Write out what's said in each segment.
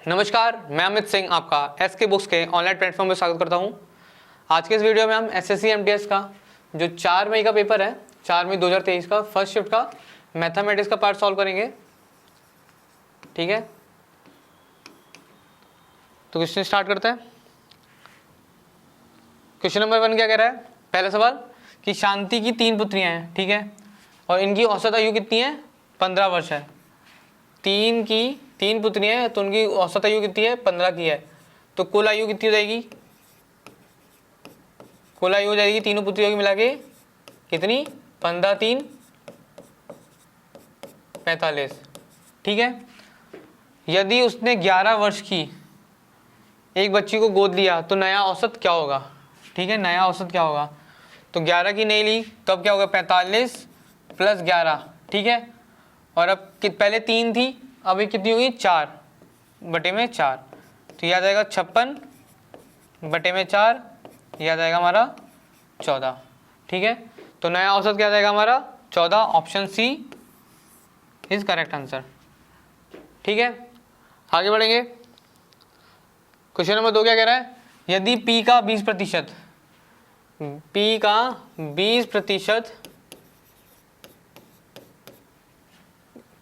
नमस्कार, मैं अमित सिंह आपका एसके बुक्स के ऑनलाइन प्लेटफॉर्म में स्वागत करता हूं। आज के इस वीडियो में हम एसएससी एमटीएस का जो 4 मई का पेपर है, 4 मई 2023 का फर्स्ट शिफ्ट का मैथमेटिक्स का पार्ट सॉल्व करेंगे। ठीक है, तो क्वेश्चन स्टार्ट करते हैं। क्वेश्चन नंबर 1 क्या कह रहा है? पहला सवाल कि शांति की 3 पुत्रियां हैं, ठीक है, और इनकी औसत आयु कितनी है? 15 वर्ष है। 3 पुत्रियां हैं तो उनकी औसत आयु कितनी है? 15 की है। तो कुल आयु कितनी हो जाएगी? कुल आयु हो जाएगी तीनों पुत्रियों की मिला के कितनी? 15 3 45। ठीक है, यदि उसने 11 वर्ष की एक बच्ची को गोद लिया तो नया औसत क्या होगा? ठीक है, नया औसत क्या होगा? तो 11 की नहीं ली तो अब क्या होगा? 45 प्लस 11। ठीक है, और अब पहले 3 थी, अब ये कितनी होगी? 4 बटे में 4। तो याद आएगा 56 बटे में 4, याद आएगा हमारा 14। ठीक है, तो नया औसत क्या जाएगा हमारा? 14। Option C is correct answer. ठीक है, आगे बढ़ेंगे। क्वेश्चन नंबर 2 क्या कह रहा है? यदि P का 20%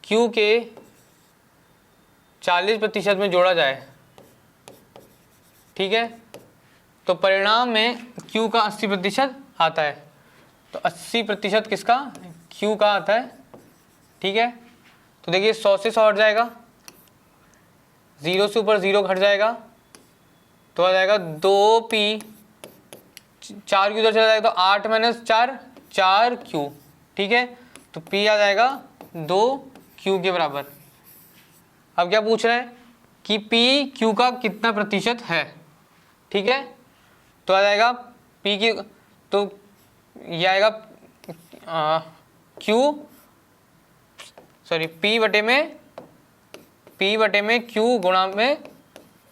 Q के 40% में जोड़ा जाए, ठीक है, तो परिणाम में Q का 80% आता है। तो 80% किसका? Q का आता है। ठीक है, तो देखिए 100 से 100 हट जाएगा, 0 से ऊपर 0 घट जाएगा, तो आ जाएगा 2P, 4 Q उधर चला जाएगा तो 8 - 4 4Q। ठीक है, तो P आ जाएगा 2Q के बराबर। अब क्या पूछ रहे हैं कि P Q का कितना प्रतिशत है? ठीक है, तो आ जाएगा P की, तो ये आएगा P बटे में Q गुणा में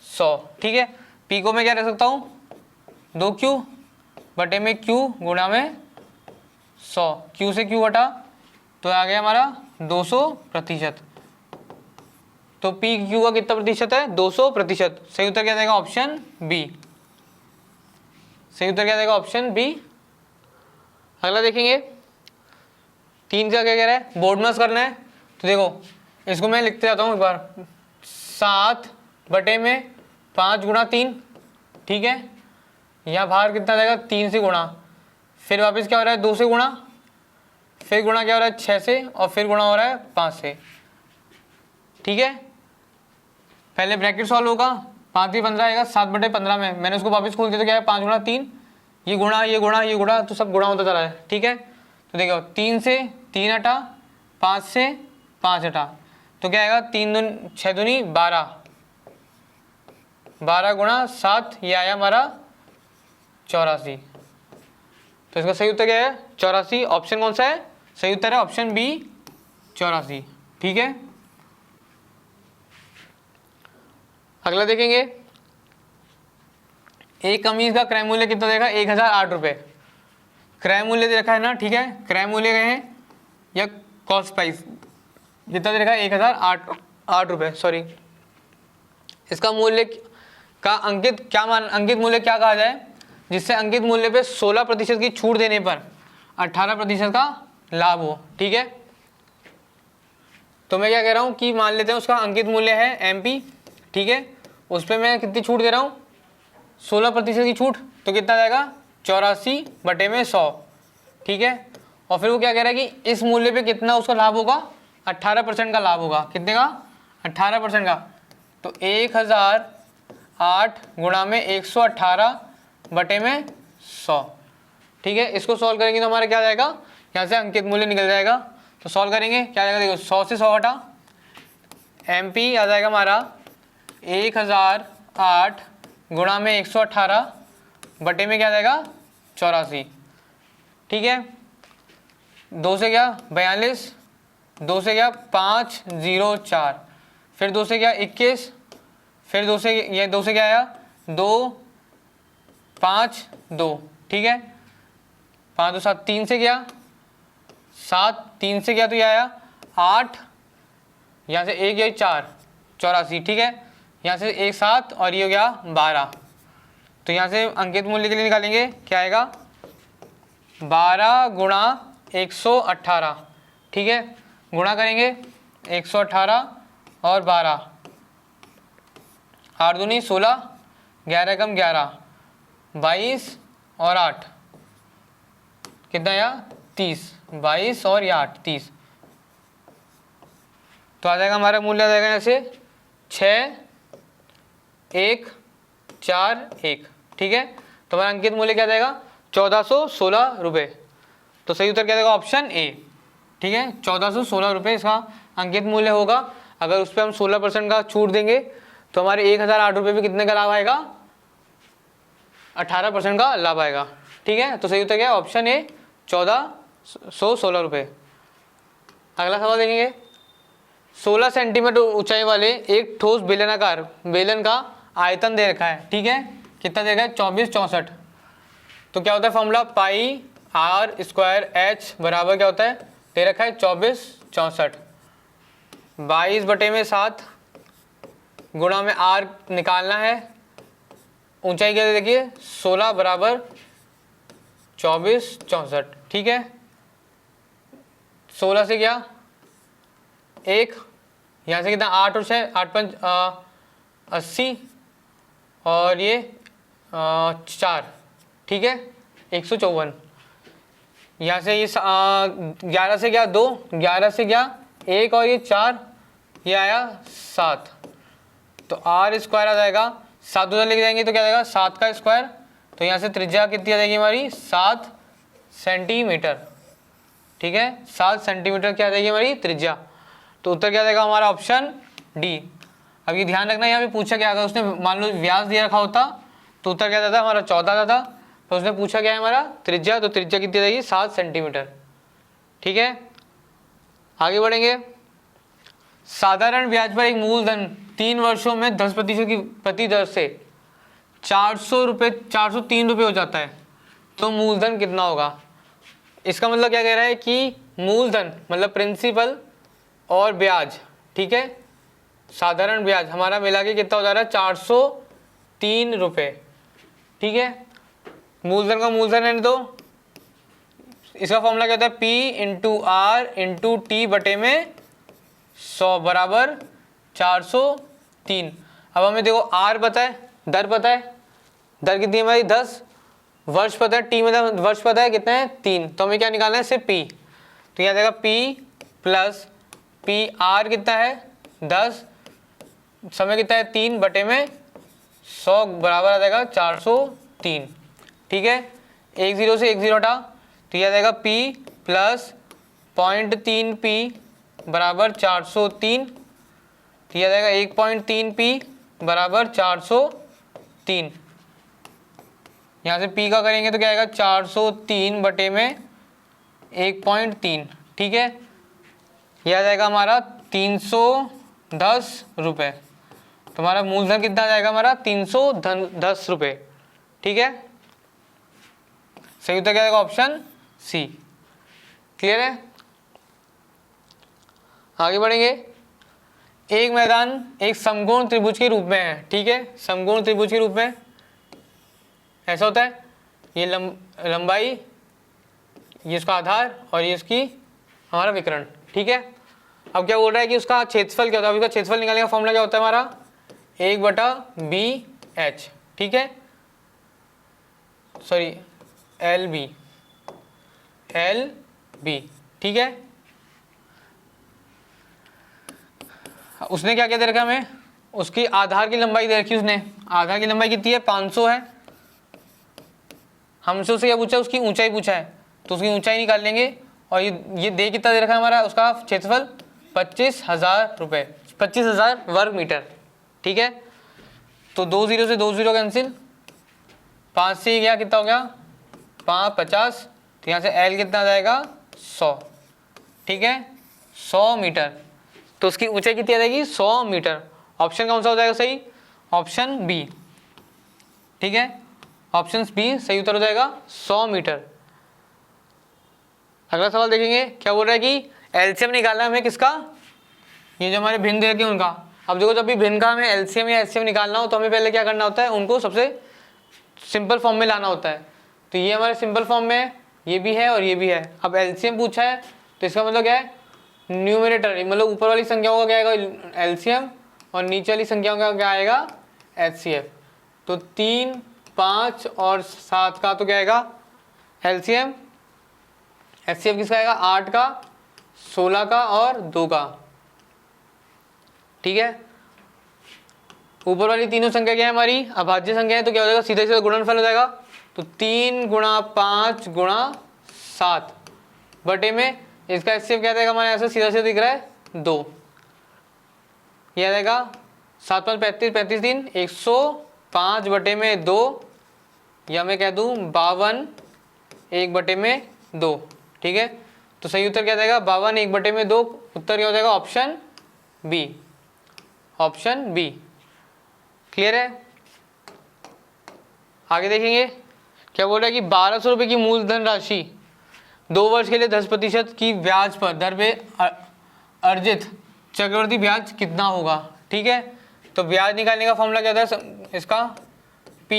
100। ठीक है, P को मैं क्या रख सकता हूँ? 2Q बटे में Q गुणा में 100। Q से Q हटा तो आ गया हमारा 200%। तो P Q का कितना प्रतिशत है? 200%। सही उत्तर क्या जाएगा? Option B. सही उत्तर क्या जाएगा? Option B. अगला देखेंगे, 3 का क्या कह रहा है? बोर्ड मास करना है। तो देखो इसको मैं लिखते जाता हूँ एक बार। 7 बटे में 5 गुणा 3। ठीक है, यहाँ बाहर कितना जाएगा? 3 से गुणा, फिर वापस क्या हो रहा है? 2 से गुणा, फिर गुणा क्या हो रहा है? 6 से, और फिर गुणा हो रहा है 5 से। ठीक है, पहले ब्रैकेट सॉल्व होगा, 5 भी 15 आएगा, 7 बटे 15 में मैंने उसको वापस खोल दिया तो क्या है? 5 गुणा 3, ये गुणा ये गुणा ये गुणा, तो सब गुणा होता चला है। ठीक है, तो देखो 3 से 3 हटा, 5 से 5 हटा, तो क्या आएगा? 3 दूनी 6 दूनी 12, 12 गुणा 7, ये आया हमारा 84। तो इसका सही उत्तर क्या है? 84। ऑप्शन कौन सा है? सही उत्तर है ऑप्शन बी, 84। ठीक है, अगला देखेंगे। एक कमीज का क्रय मूल्य कितना देगा? 1008 रुपये क्रय मूल्य दे रखा है ना। ठीक है, क्रय मूल्य गए हैं या कॉस्ट प्राइस कितना दे रखा है? 1008 रुपये। सॉरी, इसका मूल्य का अंकित मूल्य क्या कहा जाए? जिससे अंकित मूल्य पे 16% की छूट देने पर 18% का लाभ हो। ठीक है, तो मैं क्या कह रहा हूँ कि मान लेते हैं उसका अंकित मूल्य है MP। ठीक है, उस पर मैं कितनी छूट दे रहा हूँ? 16% की छूट, तो कितना जाएगा? 84 बटे में 100। ठीक है, और फिर वो क्या कह रहा है कि इस मूल्य पे कितना उसका लाभ होगा? 18% का लाभ होगा। कितने का? 18% का। तो 1008 गुणा में 118 बटे में 100। ठीक है, इसको सॉल्व करेंगे तो हमारा क्या जाएगा? यहाँ से अंकित मूल्य निकल जाएगा। तो सॉल्व करेंगे क्या जाएगा? देखो 100 से 100 हटा, MP आ जाएगा हमारा 1008 गुणा में 118 बटे में क्या जाएगा? 84। ठीक है, 2 से क्या? 42, 2 से क्या? 504, फिर 2 से क्या? 21, फिर 2 से ये 2 से क्या आया? 2 5 2। ठीक है, 5 2 7, 3 से क्या? 7, 3 से क्या? तो ये आया 8, यहाँ से 1 या 4, 84। ठीक है, यहाँ से एक 7 और ये हो गया 12। तो यहाँ से अंकित मूल्य के लिए निकालेंगे, क्या आएगा 12 गुणा 118, ठीक है। गुणा करेंगे 118 और 12, 8 दूनी 16, 11 कम 11, 22 और 8 कितना आया 30, 22 और ये 8 30। तो आ जाएगा हमारा मूल्य आ जाएगा यहाँ से 6 1 4 1, ठीक है। तो हमारा अंकित मूल्य क्या जाएगा 1416 रुपये। तो सही उत्तर क्या जाएगा ऑप्शन ए, ठीक है। 1416 रुपये इसका अंकित मूल्य होगा। अगर उस पर हम 16% का छूट देंगे तो हमारे 1008 रुपये में कितने का लाभ आएगा 18% का लाभ आएगा, ठीक है। तो सही उत्तर क्या है ऑप्शन ए 1416 रुपये। अगला सवाल देखेंगे, 16 सेंटीमीटर ऊंचाई वाले एक ठोस बेलनाकार बेलन का आयतन दे रखा है, ठीक है। कितना दे रखा है 24 64। तो क्या होता है formula pi r square h बराबर क्या होता है दे रखा है 24 64, 22/7 गुणा में आर निकालना है, ऊंचाई क्या देखिए 16 बराबर 24 64, ठीक है। 16 से क्या 1, यहाँ से कितना 8 और 6 8 5 80 और ये 4, ठीक है 154। यहाँ से ये 11 से क्या 2, 11 से क्या 1 और ये 4, ये आया 7। तो आर स्क्वायर आ जाएगा 7 उधर लेके जाएंगे तो क्या आएगा 7 का स्क्वायर। तो यहाँ से त्रिज्या कितनी आ जाएगी हमारी 7 सेंटीमीटर, ठीक है 7 सेंटीमीटर क्या आ जाएगी हमारी त्रिज्या। तो उत्तर क्या जाएगा हमारा ऑप्शन डी। अब ये ध्यान रखना यहाँ पे पूछा क्या, अगर उसने मान लो व्यास दिया रखा होता तो उत्तर क्या जाता हमारा 14 आता। तो उसने पूछा क्या है हमारा त्रिज्या, तो त्रिज्या कितनी रहेगी 7 सेंटीमीटर, ठीक है। आगे बढ़ेंगे, साधारण ब्याज पर एक मूलधन 3 वर्षों में 10% की प्रति दर से 403 रुपये हो जाता है, तो मूलधन कितना होगा। इसका मतलब क्या कह रहा है कि मूलधन मतलब प्रिंसिपल और ब्याज, ठीक है साधारण ब्याज हमारा मिला के कितना हो जा रहा है 403 रुपये, ठीक है। मूलधन का मूलधन है तो इसका फॉर्मूला क्या होता है P into r into t बटे में 100 बराबर 403। अब हमें देखो R पता है, दर पता है, दर कितनी है हमारी 10, वर्ष पता है T मतलब वर्ष पता है कितना है 3। तो हमें क्या निकालना है सिर्फ P। तो यहाँ जाएगा P प्लस पी आर कितना है 10, समय कितना है 3 बटे में 100 बराबर आ जाएगा 403, ठीक है। 1 0 से 1 0 हटा तो यह आ जाएगा P प्लस 0.3 P बराबर 403। तो यह आ जाएगा 1.3 P बराबर 403। यहाँ से P का करेंगे तो क्या आएगा 403 बटे में 1.3, ठीक है। यह आ जाएगा हमारा 310 रुपये। तो हमारा मूलधन कितना आ जाएगा हमारा 310 रुपये, ठीक है। सही उत्तर क्या आएगा ऑप्शन सी। क्लियर है। आगे बढ़ेंगे, एक मैदान एक समकोण त्रिभुज के रूप में है, ठीक है। समकोण त्रिभुज के रूप में ऐसा होता है, ये लंबाई, ये इसका आधार और ये इसकी हमारा विकर्ण, ठीक है। अब क्या बोल रहा है कि उसका क्षेत्रफल क्या होता है, उसका क्षेत्रफल निकालने का फॉर्मूला क्या होता है हमारा 1/BH, ठीक है सॉरी LB, ठीक है। उसने क्या क्या दे रखा हमें, उसकी आधार की लंबाई दे रखी उसने, आधार की लंबाई कितनी है 500 है। हमसे उससे क्या पूछा है उसकी ऊंचाई पूछा है, तो उसकी ऊंचाई निकाल लेंगे। और ये दे कितना दे रखा है हमारा उसका क्षेत्रफल 25,000 रुपये, 25,000 वर्ग मीटर, ठीक है। तो 2 0 से 2 0 कैंसिल, 5 से गया कितना हो गया 5 50। तो यहाँ से L कितना आ जाएगा 100, ठीक है 100 मीटर। तो उसकी ऊंचाई कितनी आ जाएगी 100 मीटर। ऑप्शन कौन सा हो जाएगा सही, ऑप्शन बी, ठीक है ऑप्शन बी सही उत्तर हो जाएगा 100 मीटर। अगला सवाल देखेंगे, क्या बोल रहा है कि एलसीएम निकालना है हमें किसका, ये जो हमारे भिन्न दे रखे उनका। अब देखो जब भी भिन्न का हमें एलसीएम या एचसीएफ निकालना हो तो हमें पहले क्या करना होता है, उनको सबसे सिंपल फॉर्म में लाना होता है। तो ये हमारे सिंपल फॉर्म में है, ये भी है और ये भी है। अब एलसीएम पूछा है तो इसका मतलब क्या है, न्यूमरेटर, मतलब ऊपर वाली संख्याओं का क्या आएगा एलसीएम और नीचे वाली संख्याओं का क्या आएगा एचसीएफ। तो 3, 5 और 7 का तो क्या आएगा एलसीएम, एचसीएफ किसका आएगा 8 का, 16 का और 2 का। ठीक है, ऊपर वाली तीनों संख्या क्या है हमारी अभाज्य संख्या है, तो क्या हो जाएगा सीधे सीधे गुणनफल हो जाएगा। तो 3 गुणा 5 गुणा 7 बटे में इसका एचसीएफ क्या देगा हमारे ऐसे सीधा सीधा दिख रहा है 2, ये आ जाएगा 7 5 35 35 3 105 बटे में 2, या मैं कह दूं 52 1 बटे में 2। ठीक है, तो सही उत्तर क्या जाएगा 52 1 बटे में 2। उत्तर क्या हो जाएगा option B, option B. Clear है, आगे देखेंगे क्या बोल रहा है कि 1200 रुपये की मूलधन राशि 2 वर्ष के लिए 10% की ब्याज पर दर पे अर्जित चक्रवृद्धि ब्याज कितना होगा। ठीक है, तो ब्याज निकालने का फॉर्मूला क्या होता है इसका, P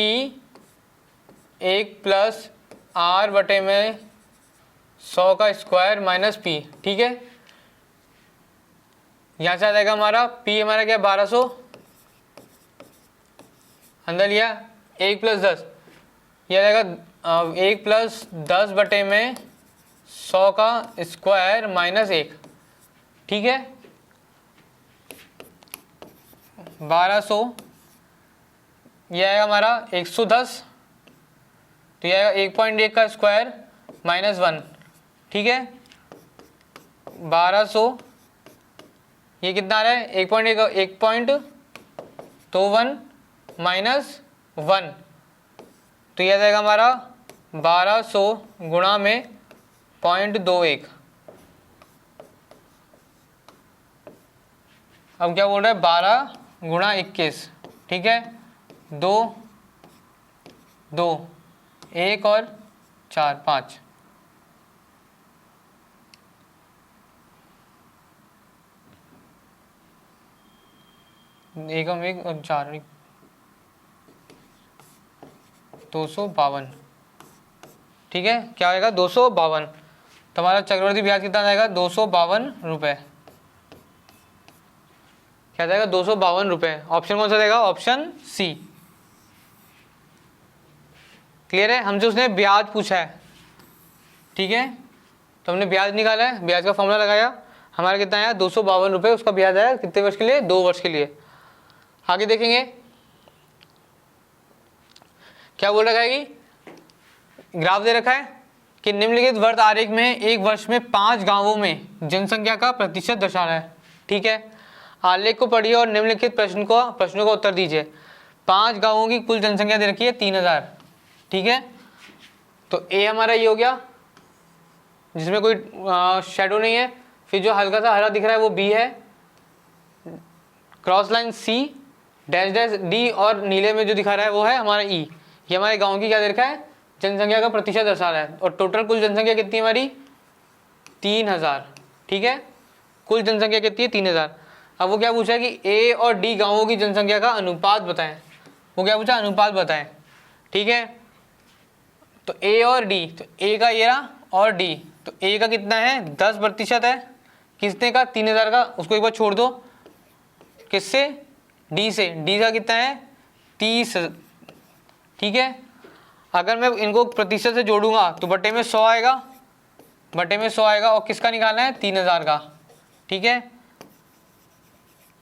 1 + R बटे में 100 का स्क्वायर माइनस P। ठीक है, यहाँ से आ जाएगा हमारा P हमारा क्या 1200 अंदर लिया 1 + 10, यह आ जाएगा 1 + 10 बटे में 100 का स्क्वायर माइनस 1। ठीक है, 1200 यह आएगा हमारा 110, तो यह आएगा 1.1 का स्क्वायर माइनस 1। ठीक है, 1200 ये कितना आ रहा है 1.21 माइनस 1, तो यह आ जाएगा हमारा 1200 गुणा में 0.21। अब क्या बोल रहा है 12 गुणा 21। ठीक है, 2 2 1 और 4 5, एक हम 1 और 4 252। ठीक है, क्या आएगा 252, तो हमारा चक्रवृद्धि ब्याज कितना आएगा 252 रुपये। क्या जाएगा 252 रुपये। ऑप्शन कौन सा देगा, ऑप्शन सी। क्लियर है, हमसे उसने ब्याज पूछा है। ठीक है, तो हमने ब्याज निकाला है, ब्याज का फॉर्मूला लगाया, हमारा कितना आया 252 रुपये, उसका ब्याज आया कितने वर्ष के लिए 2 वर्ष के लिए। आगे देखेंगे क्या बोल रखा है कि ग्राफ दे रखा है कि निम्नलिखित वर्त आरेख में एक वर्ष में 5 गांवों में जनसंख्या का प्रतिशत दर्शा रहा है। ठीक है, आलेख को पढ़िए और निम्नलिखित प्रश्नों का उत्तर दीजिए। 5 गांवों की कुल जनसंख्या दे रखी है 3000। ठीक है, तो ए हमारा ये हो गया जिसमें कोई शेडो नहीं है, फिर जो हल्का सा हरा दिख रहा है वो बी है, क्रॉस लाइन सी, डैश डैश डी और नीले में जो दिखा रहा है वो है हमारा ई। ये हमारे गांव की क्या दे रखा है जनसंख्या का प्रतिशत दर्शा रहा है, और टोटल कुल जनसंख्या कितनी है हमारी 3000। ठीक है, कुल जनसंख्या कितनी है 3000। अब वो क्या पूछा है कि ए और डी गांवों की जनसंख्या का अनुपात बताएं। वो क्या पूछा अनुपात बताएं। ठीक है, तो ए और डी, तो ए का ये रहा और डी, तो ए का कितना है 10% है, किसने का 3000 का, उसको एक बार छोड़ दो, किससे डी से, डी का कितना है 30। ठीक है, अगर मैं इनको प्रतिशत से जोड़ूंगा तो बटे में 100 आएगा, बटे में 100 आएगा, और किसका निकालना है 3000 का। ठीक है,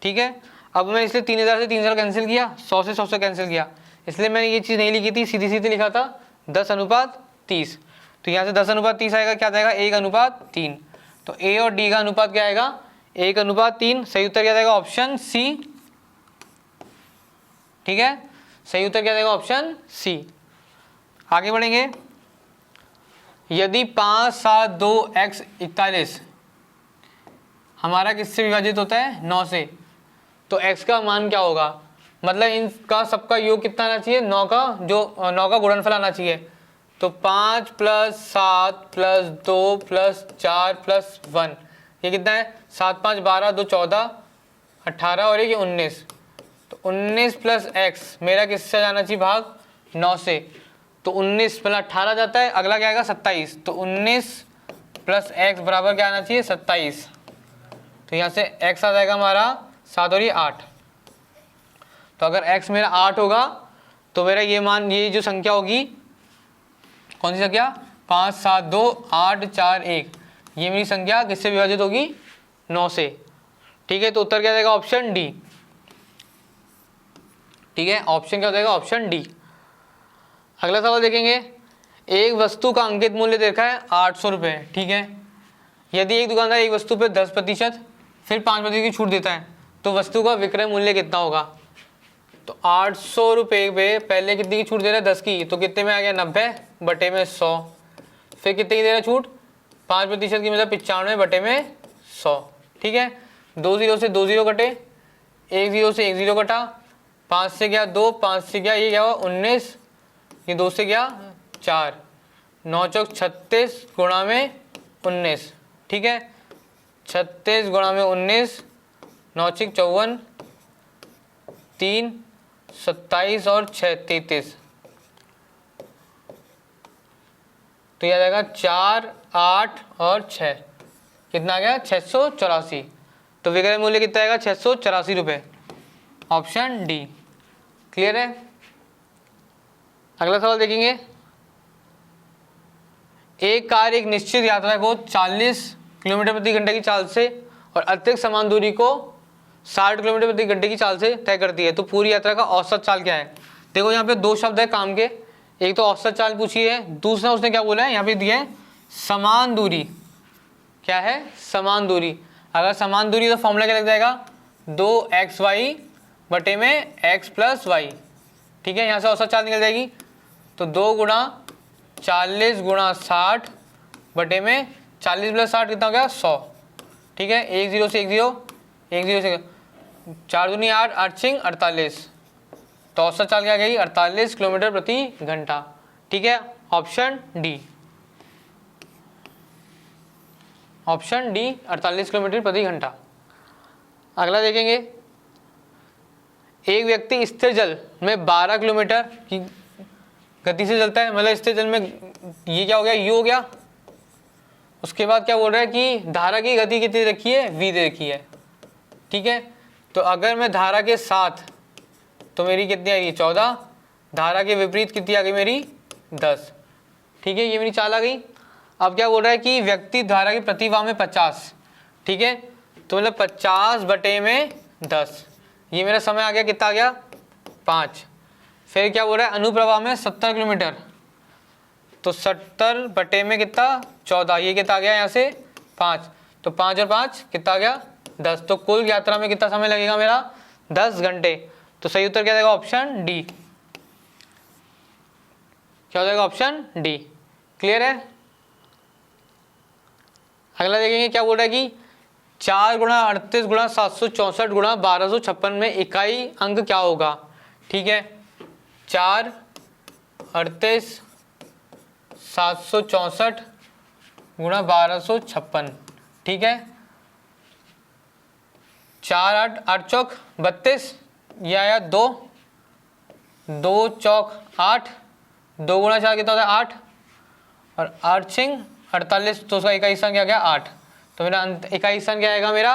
ठीक है, अब मैं इसलिए 3000 से 3000 कैंसिल किया, 100 से 100 से कैंसिल किया, इसलिए मैंने ये चीज़ नहीं लिखी थी, सीधी सीधी लिखा था 10:30। तो यहाँ से 10:30 आएगा, क्या जाएगा 1:3। तो ए और डी का अनुपात क्या आएगा 1:3। सही उत्तर क्या जाएगा ऑप्शन सी। ठीक है, सही उत्तर क्या जाएगा ऑप्शन सी। आगे बढ़ेंगे, यदि 5 7 2 x 41 हमारा किससे विभाजित होता है 9 से, तो x का मान क्या होगा, मतलब इनका सबका योग कितना आना चाहिए 9 का, जो 9 का गुणनफल आना चाहिए। तो 5 + 7 + 2 + 4 + 1, ये कितना है 7 5 12 2 14 18 और एक 19, तो 19 प्लस एक्स मेरा किससे जाना चाहिए भाग 9 से, तो 19 प्लस 18 जाता है, अगला क्या आएगा 27, तो 19 प्लस एक्स बराबर क्या आना चाहिए 27, तो यहाँ से x आ जाएगा हमारा 7 और ये 8। तो अगर x मेरा 8 होगा तो मेरा ये मान, ये जो संख्या होगी कौन सी संख्या 5 7 2 8 4 1, ये मेरी संख्या किससे विभाजित होगी 9 से। ठीक है, तो उत्तर क्या जाएगा ऑप्शन डी। ठीक है, ऑप्शन क्या हो जाएगा ऑप्शन डी। अगला सवाल देखेंगे, एक वस्तु का अंकित मूल्य देखा है 800 रुपये। ठीक है, यदि एक दुकानदार एक वस्तु पे 10% फिर 5% की छूट देता है तो वस्तु का विक्रय मूल्य कितना होगा। तो 800 रुपये पे पहले कितनी की छूट दे रहा है 10 की, तो कितने में आ गया 90 बटे में 100, फिर कितने की दे रहा है छूट 5% की, मतलब 95 बटे में 100। ठीक है, 2 0 से 2 0 कटे, 1 0 से 1 0 कटा, 5 से गया 2, 5 से गया ये क्या हुआ 19, ये 2 से गया 4, 9 चौक 36 गुणा में 19। ठीक है, 36 गुणा में 19, 9 छिक 54, 3 27 और 6 33, तो यह आ जाएगा 4 8 और 6, कितना आ गया 684। तो विक्रय मूल्य कितना आएगा 684 रुपये, ऑप्शन डी। क्लियर है। अगला सवाल देखेंगे, एक कार एक निश्चित यात्रा को 40 किलोमीटर प्रति घंटे की चाल से और अतिरिक्त समान दूरी को 60 किलोमीटर प्रति घंटे की चाल से तय करती है, तो पूरी यात्रा का औसत चाल क्या है। देखो यहाँ पे दो शब्द है काम के, एक तो औसत चाल पूछी है, दूसरा उसने क्या बोला है यहाँ पे दिया है समान दूरी। क्या है समान दूरी। अगर समान दूरी तो फॉर्मूला क्या लग जाएगा 2xy बटे में x प्लस वाई। ठीक है, यहाँ से औसत चाल निकल जाएगी, तो 2 गुणा 40 गुणा 60 बटे में 40 प्लस 60 कितना हो गया 100। ठीक है, 1 0 से 1 0, 1 0 से 4 दूनी 8, 8 छिंग 48, तो औसत चाल क्या गई 48 किलोमीटर प्रति घंटा। ठीक है, option D, option D 48 kilometre प्रति घंटा। अगला देखेंगे, एक व्यक्ति स्थिर जल में 12 किलोमीटर की गति से चलता है, मतलब स्थिर जल में ये क्या हो गया यू हो गया। उसके बाद क्या बोल रहा है कि धारा की गति कितनी रखी है v दे रखी है। ठीक है, तो अगर मैं धारा के साथ तो मेरी कितनी आएगी 14, धारा के विपरीत कितनी आ गई मेरी 10। ठीक है, ये मेरी चाल आ गई। अब क्या बोल रहा है कि व्यक्ति धारा की प्रतिवाह में 50। ठीक है, तो मतलब 50 बटे में 10, ये मेरा समय आ गया कितना आ गया 5। फिर क्या बोल रहा है अनुप्रवाह में 70 किलोमीटर, तो 70 बटे में कितना 14, ये कितना आ गया यहाँ से 5, तो 5 और 5 कितना आ गया 10। तो कुल यात्रा में कितना समय लगेगा मेरा 10 घंटे। तो सही उत्तर क्या जाएगा ऑप्शन डी। क्या हो जाएगा ऑप्शन डी। क्लियर है। अगला देखेंगे क्या बोल रहा है कि 4 गुणा 38 गुणा 764 गुणा 1256 में इकाई अंक क्या होगा। ठीक है, 4 38 764 गुणा 1256। ठीक है, 4 8 8 चौक 32, यह आया 2 2 चौक 8, 2 गुणा 4 कितना होता है 8 और 8 छिंग 48, तो उसका इकाई स्थान क्या गया 8, तो मेरा इकाई स्थान क्या आएगा मेरा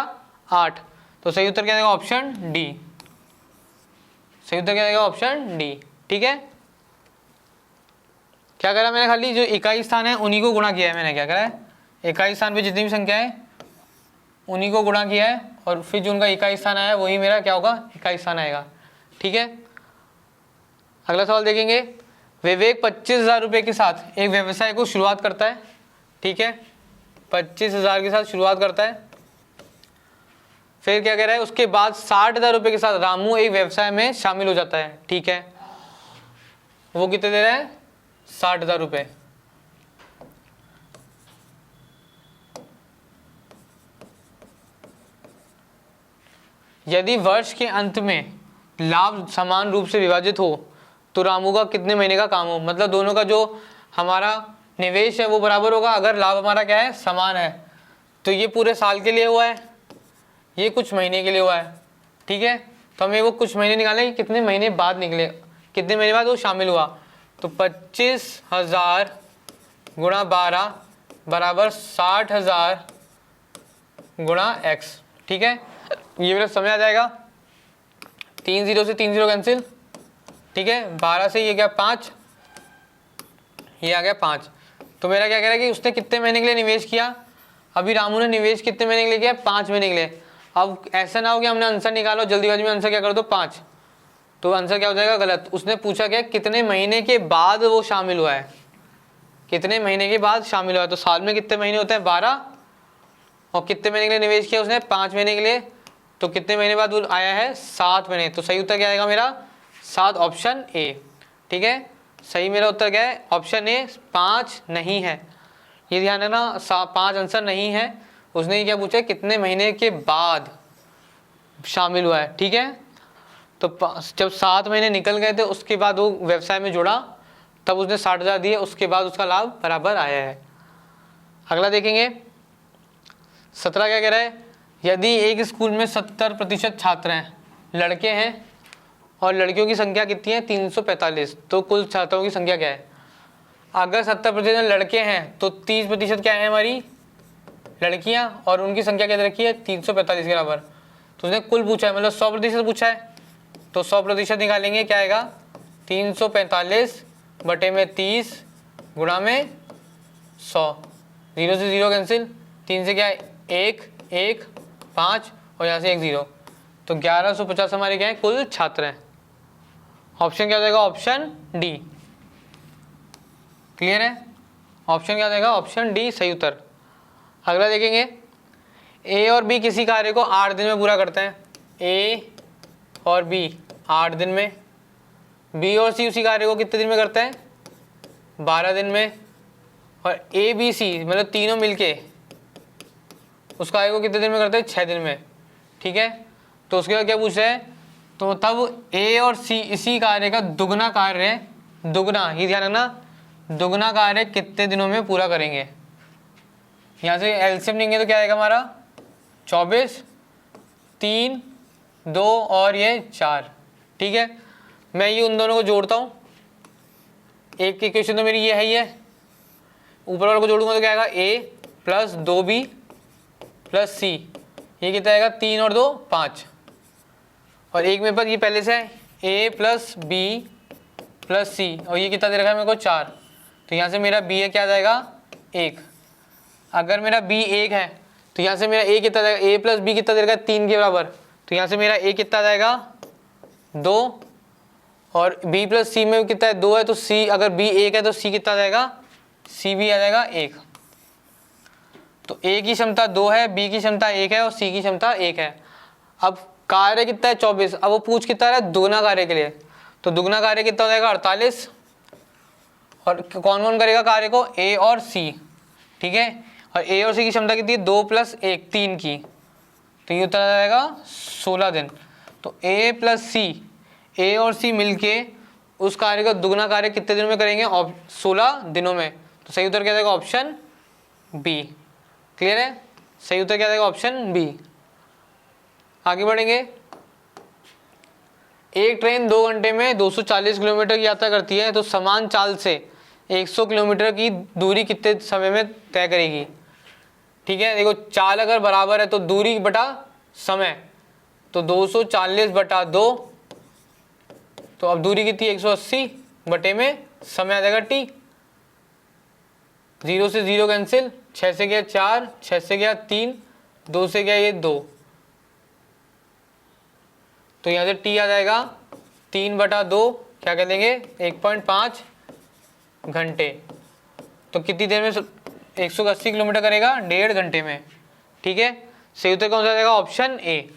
8। तो सही उत्तर क्या आएगा ऑप्शन डी। सही उत्तर क्या आएगा ऑप्शन डी। ठीक है, क्या करा मैंने खाली जो इकाई स्थान है उन्हीं को गुणा किया है। मैंने क्या करा है इकाई स्थान पे जितनी भी संख्या है उन्हीं को गुणा किया है और फिर जो उनका इकाई स्थान आया वही मेरा क्या होगा इकाई स्थान आएगा। ठीक है, अगला सवाल देखेंगे। विवेक 25,000 रुपये के साथ एक व्यवसाय को शुरुआत करता है। ठीक है, 25,000 के साथ शुरुआत करता है। फिर क्या कह रहा है उसके बाद 60,000 रुपये के साथ रामू एक व्यवसाय में शामिल हो जाता है। ठीक है, वो कितने दे रहा है 60,000 रुपये। यदि वर्ष के अंत में लाभ समान रूप से विभाजित हो तो रामू का कितने महीने का काम हो, मतलब दोनों का जो हमारा निवेश है वो बराबर होगा। अगर लाभ हमारा क्या है समान है तो ये पूरे साल के लिए हुआ है, ये कुछ महीने के लिए हुआ है। ठीक है। तो हमें वो कुछ महीने निकालें कि कितने महीने बाद निकले, कितने महीने बाद वो शामिल हुआ। तो 25,000 गुणा 12 बराबर 60,000 गुणा x, ठीक है। ये मेरा समय आ जाएगा, 3 0 से 3 0 कैंसिल, ठीक है। 12 से ये गया 5, ये आ गया 5। तो मेरा क्या कह रहा है कि उसने कितने महीने के लिए निवेश किया। अभी रामू ने निवेश कितने महीने के लिए किया, 5 महीने के लिए। अब ऐसा ना हो कि हमने आंसर निकालो जल्दीबाजी में, आंसर क्या कर दो 5, तो आंसर क्या हो जाएगा गलत। उसने पूछा क्या कितने महीने के बाद वो शामिल हुआ है, कितने महीने के बाद शामिल हुआ है। तो साल में कितने महीने होते हैं 12, और कितने महीने के लिए निवेश किया उसने 5 महीने के लिए, तो कितने महीने बाद वो आया है 7 महीने। तो सही उत्तर क्या आएगा मेरा 7, ऑप्शन ए, ठीक है। सही मेरा उत्तर क्या है ऑप्शन ए, 5 नहीं है। ये ध्यान रखना 5 आंसर नहीं है। उसने ये क्या पूछा कितने महीने के बाद शामिल हुआ है, ठीक है। तो जब 7 महीने निकल गए थे उसके बाद वो व्यवसाय में जुड़ा, तब उसने 60,000 दिए, उसके बाद उसका लाभ बराबर आया है। अगला देखेंगे 17 क्या कह रहा है, यदि एक स्कूल में 70% छात्र हैं, लड़के हैं और लड़कियों की संख्या कितनी है 345, तो कुल छात्रों की संख्या क्या है। अगर 70% लड़के हैं तो 30% क्या है हमारी लड़कियां, और उनकी संख्या क्या दे रखी है 345 के बराबर। तो उसने कुल पूछा है, मतलब 100% पूछा है, तो 100% निकालेंगे, क्या आएगा 345 बटे में 30 गुणा में 100, 0 से 0 कैंसिल, 3 से क्या है 1 1 5 और यहाँ से 1 0, तो 1150 हमारे क्या है कुल छात्र हैं। ऑप्शन क्या हो जाएगा ऑप्शन डी। क्लियर है, ऑप्शन क्या हो जाएगा ऑप्शन डी सही उत्तर। अगला देखेंगे, ए और बी किसी कार्य को 8 दिन में पूरा करते हैं। ए और बी 8 दिन में, बी और सी उसी कार्य को कितने दिन में करते हैं 12 दिन में, और ए बी सी मतलब तीनों मिलके उस कार्य को कितने दिन में करते हैं 6 दिन में, ठीक है। तो उसके बाद क्या पूछ रहे हैं, तो तब ए और सी इसी कार्य का दुगना कार्य, दुगना ही ध्यान रखना, दुगना कार्य कितने दिनों में पूरा करेंगे। यहाँ से एलसीएम लेंगे तो क्या आएगा हमारा 24, 3, 2 और ये 4, ठीक है। मैं ये उन दोनों को जोड़ता हूँ, एक की इक्वेशन तो मेरी ये है ही है, ऊपर वाले को जोड़ूंगा तो क्या आएगा a plus 2b plus c, ये कितना आएगा 3 और 2 5, और एक मेरे पास ये पहले से है a plus b plus c, और ये कितना दे रखा है मेरे को 4, तो यहाँ से मेरा b है क्या आ जाएगा 1। अगर मेरा b 1 है तो यहाँ से मेरा a कितना जाएगा, a प्लस b कितना दे रखा है 3 के बराबर, तो यहाँ से मेरा a कितना जाएगा 2, और b प्लस c में कितना है 2 है, तो c अगर b 1 है तो c कितना जाएगा c भी आ जाएगा 1। तो a की क्षमता 2 है, b की क्षमता 1 है और c की क्षमता 1 है। अब कार्य कितना है 24, अब वो पूछ कितना रहा है दुगना कार्य के लिए, तो दुगना कार्य कितना हो जाएगा 48, और कौन कौन करेगा कार्य को a और c, ठीक है। और a और c की क्षमता कितनी है 2 + 1 3 की, तो ये उत्तर आ जाएगा 16 दिन। तो a प्लस c, a और c मिलके उस कार्य का दुगना कार्य कितने दिनों में करेंगे 16 दिनों में, तो सही उत्तर क्या जाएगा ऑप्शन बी। क्लियर है, सही उत्तर क्या जाएगा ऑप्शन बी। आगे बढ़ेंगे, एक ट्रेन 2 घंटे में 240 किलोमीटर की यात्रा करती है, तो समान चाल से 100 किलोमीटर की दूरी कितने समय में तय करेगी, ठीक है। देखो चाल अगर बराबर है तो दूरी बटा समय, तो 240 बटा 2, तो अब दूरी कितनी 180 बटे में समय आ जाएगा t, 0 से 0 कैंसिल, 6 से गया 4, 6 से गया 3, 2 से गया ये 2, तो यहाँ से t आ जाएगा 3 बटा 2 क्या कह देंगे 1.5 घंटे। तो कितनी देर में 180 किलोमीटर करेगा 1.5 घंटे में, ठीक है। सही उत्तर कौन सा जाएगा ऑप्शन ए,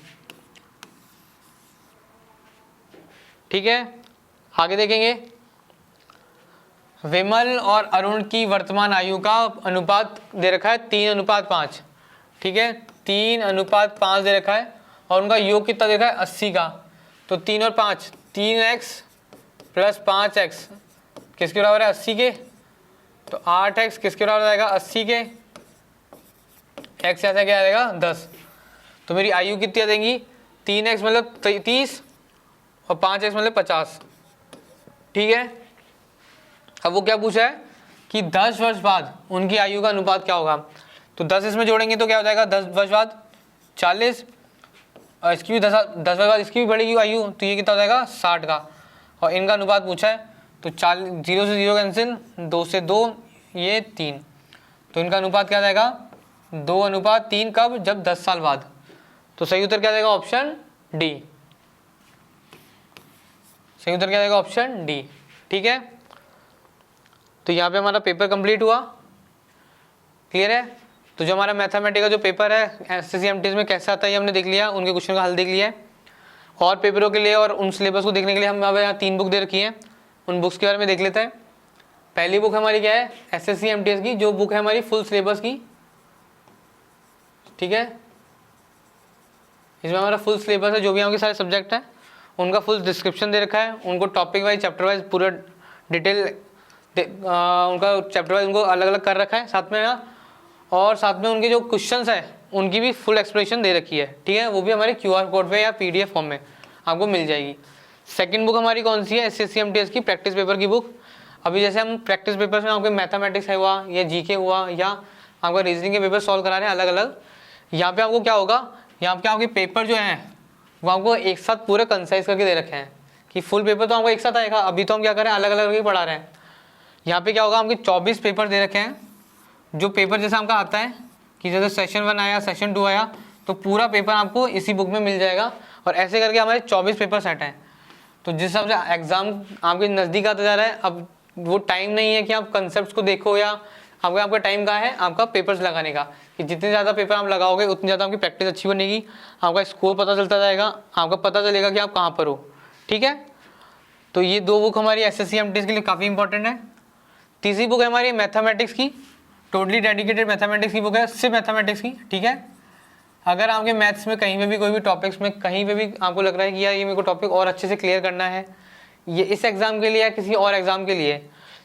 ठीक है। आगे देखेंगे, विमल और अरुण की वर्तमान आयु का अनुपात दे रखा है 3:5, ठीक है। 3:5 दे रखा है, और उनका योग कितना दे रखा है 80 का, तो 3 और 5 3x प्लस 5x किसके बराबर है 80 के, तो 8x किसके बराबर आएगा 80 के, x यहाँ से क्या आएगा 10, तो मेरी आयु कितनी आ जाएंगी 3x मतलब 30 और 5x मतलब 50, ठीक है। अब वो क्या पूछा है कि 10 वर्ष बाद उनकी आयु का अनुपात क्या होगा। तो 10 इसमें जोड़ेंगे तो क्या हो जाएगा, 10 वर्ष बाद 40, और इसकी भी 10 वर्ष बाद इसकी भी बढ़ेगी आयु, तो ये कितना हो जाएगा 60 का। और इनका अनुपात पूछा है तो 0 से 0 कैंसिल, 2 से 2, ये 3, तो इनका अनुपात क्या जाएगा 2:3। कब, जब 10 साल बाद। तो सही उत्तर क्या जाएगा, ऑप्शन डी। सही उत्तर क्या जाएगा, ऑप्शन डी, ठीक है। तो यहाँ पे हमारा पेपर कंप्लीट हुआ, क्लियर है। तो जो हमारा मैथमेटिक्स का जो पेपर है SSC-MT में कैसे आता है ये हमने देख लिया, उनके क्वेश्चन का हल देख लिया है। और पेपरों के लिए और उन सिलेबस को देखने के लिए हम यहाँ 3 बुक दे रखी हैं, उन बुक्स के बारे में देख लेते हैं। पहली बुक हमारी क्या है, SSC-MT की जो बुक है हमारी फुल सिलेबस की, ठीक है। इसमें हमारा फुल सिलेबस है, जो भी हमारे सारे सब्जेक्ट हैं उनका फुल डिस्क्रिप्शन दे रखा है, उनको टॉपिक वाइज चैप्टर वाइज पूरा डिटेल उनका चैप्टर वाइज उनको अलग अलग कर रखा है साथ में ना, और साथ में उनके जो क्वेश्चंस है उनकी भी फुल एक्सप्लेनेशन दे रखी है, ठीक है। वो भी हमारे QR कोड पे या PDF फॉर्म में आपको मिल जाएगी। सेकंड बुक हमारी कौन सी है, SSC-MT की प्रैक्टिस पेपर की बुक। अभी जैसे हम प्रैक्टिस पेपर में आपके मैथमेटिक्स है हुआ या GK हुआ या आपका रीजनिंग के पेपर सॉल्व करा रहे हैं अलग अलग, यहाँ पे आपको क्या होगा, यहाँ पे आपके पेपर जो हैं वो आपको एक साथ पूरे कंसाइज करके दे रखे हैं कि फुल पेपर तो हमको एक साथ आएगा। अभी तो हम क्या करें, अलग अलग करके पढ़ा रहे हैं। यहाँ पे क्या होगा, हमके 24 पेपर दे रखे हैं। जो पेपर जैसा हमका आता है कि जैसे सेशन 1 आया, सेशन 2 आया, तो पूरा पेपर आपको इसी बुक में मिल जाएगा। और ऐसे करके हमारे 24 पेपर सेट हैं। तो जिस हिसाब से एग्ज़ाम आपके नज़दीक आता जा रहा है, अब वो टाइम नहीं है कि आप कंसेप्ट को देखो, या आपका टाइम कहाँ है आपका पेपर्स लगाने का, कि जितने ज़्यादा पेपर आप लगाओगे उतनी ज़्यादा आपकी प्रैक्टिस अच्छी बनेगी, आपका स्कोर पता चलता जाएगा, आपका पता चलेगा कि आप कहाँ पर हो, ठीक है। तो ये 2 बुक हमारी SSC-MT के लिए काफ़ी इंपॉर्टेंट है। तीसरी बुक है हमारी मैथमेटिक्स की, टोटली डेडिकेटेड मैथमेटिक्स की बुक है, सिर्फ मैथमेटिक्स की, ठीक है। अगर आपके मैथ्स में कहीं पे भी कोई भी टॉपिक्स में कहीं पे भी आपको लग रहा है कि यार ये मेरे को टॉपिक और अच्छे से क्लियर करना है, ये इस एग्ज़ाम के लिए या किसी और एग्ज़ाम के लिए,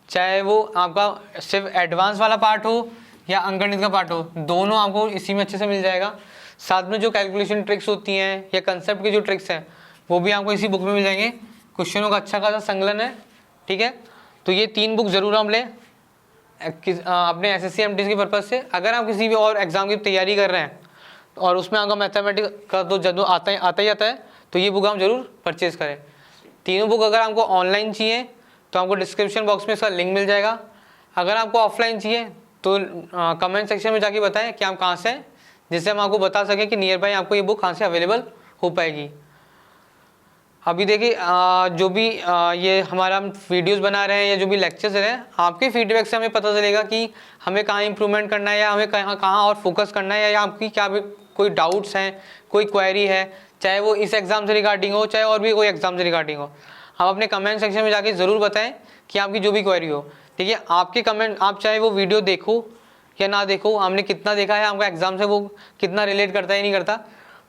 चाहे वो आपका सिर्फ एडवांस वाला पार्ट हो या अंकगणित का पार्ट हो, दोनों आपको इसी में अच्छे से मिल जाएगा। साथ में जो कैलकुलेशन ट्रिक्स होती हैं या कंसेप्ट की जो ट्रिक्स हैं वो भी आपको इसी बुक में मिल जाएंगे। क्वेश्चनों का अच्छा खासा संकलन है, ठीक है। तो ये 3 बुक ज़रूर हम लें अपने SSC-MT की पर्पज़ से। अगर आप किसी भी और एग्ज़ाम की तैयारी कर रहे हैं और उसमें आपका मैथमेटिक्स का तो जब आता ही आता है, तो ये बुक हम जरूर परचेज़ करें। तीनों बुक अगर आपको ऑनलाइन चाहिए तो आपको डिस्क्रिप्शन बॉक्स में इसका लिंक मिल जाएगा। अगर आपको ऑफलाइन चाहिए तो कमेंट सेक्शन में जाके बताएं कि आप कहाँ से हैं, जिससे हम आपको बता सकें कि नियर बाई आपको ये बुक कहाँ से अवेलेबल हो पाएगी। अभी देखिए जो भी ये हमारा वीडियोस बना रहे हैं या जो भी लेक्चर्स हैं, आपके फीडबैक से हमें पता चलेगा कि हमें कहाँ इंप्रूवमेंट करना है या हमें कहाँ और फोकस करना है, या आपकी क्या भी कोई डाउट्स हैं, कोई क्वेरी है, चाहे वो इस एग्ज़ाम से रिगार्डिंग हो चाहे और भी कोई एग्ज़ाम से रिगार्डिंग हो। आप अपने कमेंट सेक्शन में जाके ज़रूर बताएं कि आपकी जो भी क्वेरी हो, ठीक है। आपके कमेंट, आप चाहे वो वीडियो देखो या ना देखो, हमने कितना देखा है, आपका एग्ज़ाम से वो कितना रिलेट करता है नहीं करता,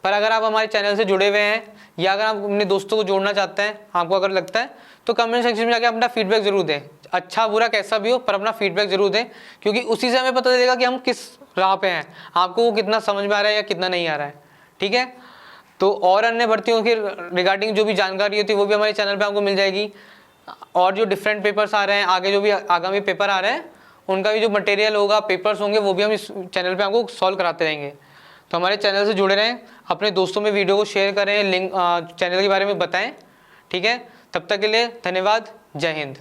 पर अगर आप हमारे चैनल से जुड़े हुए हैं या अगर आप अपने दोस्तों को जोड़ना चाहते हैं, आपको अगर लगता है, तो कमेंट सेक्शन में जाके अपना फीडबैक ज़रूर दें, अच्छा बुरा कैसा भी हो, पर अपना फीडबैक ज़रूर दें, क्योंकि उसी से हमें पता चलेगा कि हम किस राह पे हैं, आपको वो कितना समझ में आ रहा है या कितना नहीं आ रहा है, ठीक है। तो और अन्य भर्तियों के रिगार्डिंग जो भी जानकारी होती है वो भी हमारे चैनल पे आपको मिल जाएगी। और जो डिफरेंट पेपर्स आ रहे हैं, आगे जो भी आगामी पेपर आ रहे हैं, उनका भी जो मटेरियल होगा, पेपर्स होंगे, वो भी हम इस चैनल पे आपको सॉल्व कराते रहेंगे। तो हमारे चैनल से जुड़े रहें, अपने दोस्तों में वीडियो को शेयर करें, लिंक चैनल के बारे में बताएं, ठीक है। तब तक के लिए धन्यवाद, जय हिंद।